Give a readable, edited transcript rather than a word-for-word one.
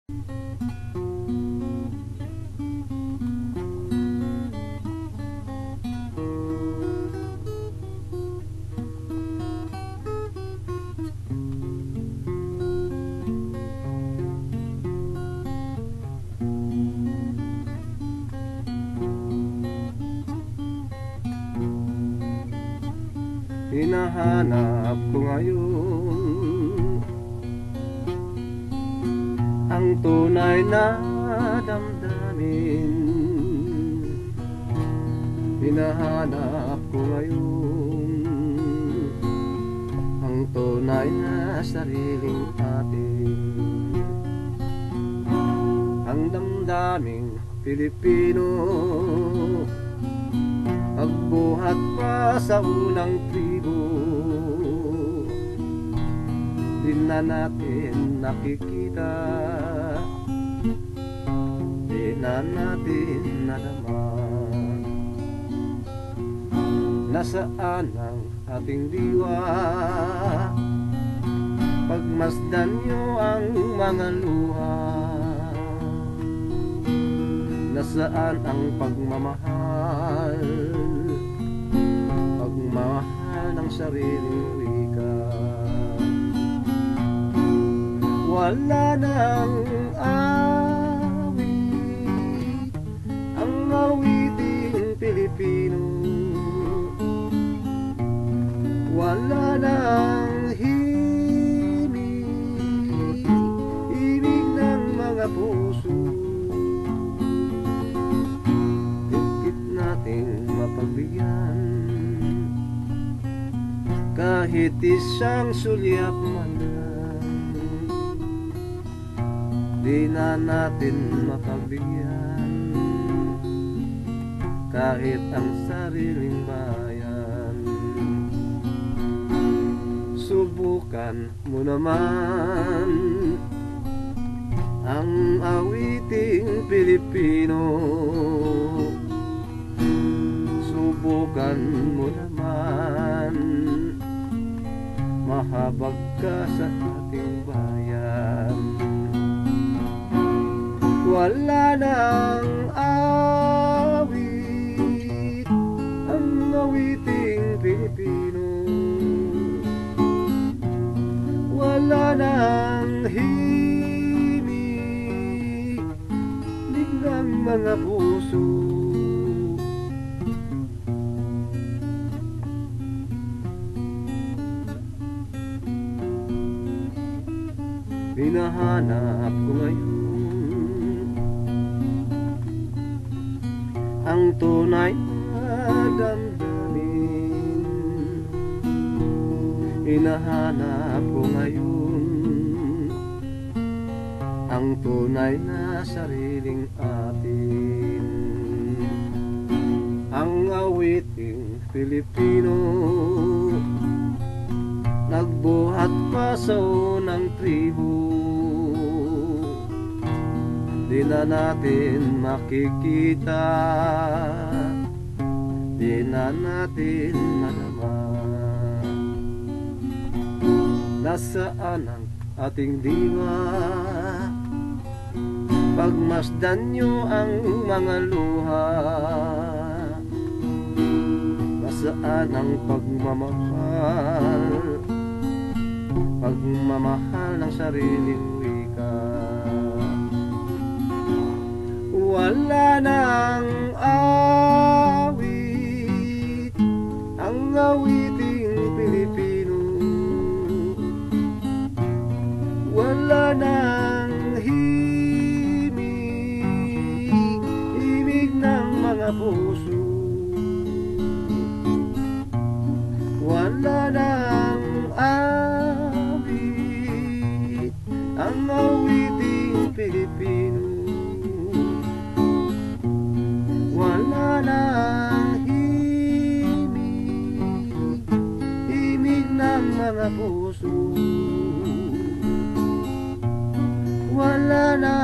Hinahanap ko ngayon ang tunay na damdamin. Hinahanap ko ngayon ang tunay na sariling atin. Ang damdaming Pilipino, pagbuhat pa sa unang tribo, di na natin nakikita, di na natin nadama. Nasaan ang ating diwa? Pagmasdan nyo ang mga luha. Nasaan ang pagmamahal? Pagmamahal ng sariling wika. Wala nang awit ang awiting Pilipino. Wala nang himig, ibig ng mga puso. Higit nating mapagbigyan, kahit isang sulyap man lang, di na natin mapagbigyan, kahit ang sariling bayan. Subukan mo naman ang awiting Pilipino. Subukan mo naman mahabag ka sa ating bayan. Wala nang awit ang awiting Pilipino. Wala nang himig ng mga puso. Hinahanap ko ngayon ang tunay na damdamin. Hinahanap ko ngayon ang tunay na sariling atin. Ang awiting Pilipino, nagbuhat pa sa unang tribo, di na natin makikita, di na natin madama. Nasaan ang ating diwa? Pagmasdan nyo ang mga luha. Nasaan ang pagmamahal? Pagmamahal ng sariling wika. Wala nang awit ang awiting Pilipino. Wala nang himig, himig ng mga puso. Wala nang awit ang awiting Pilipino. Wala nang himig, himig ng mga puso. Wala na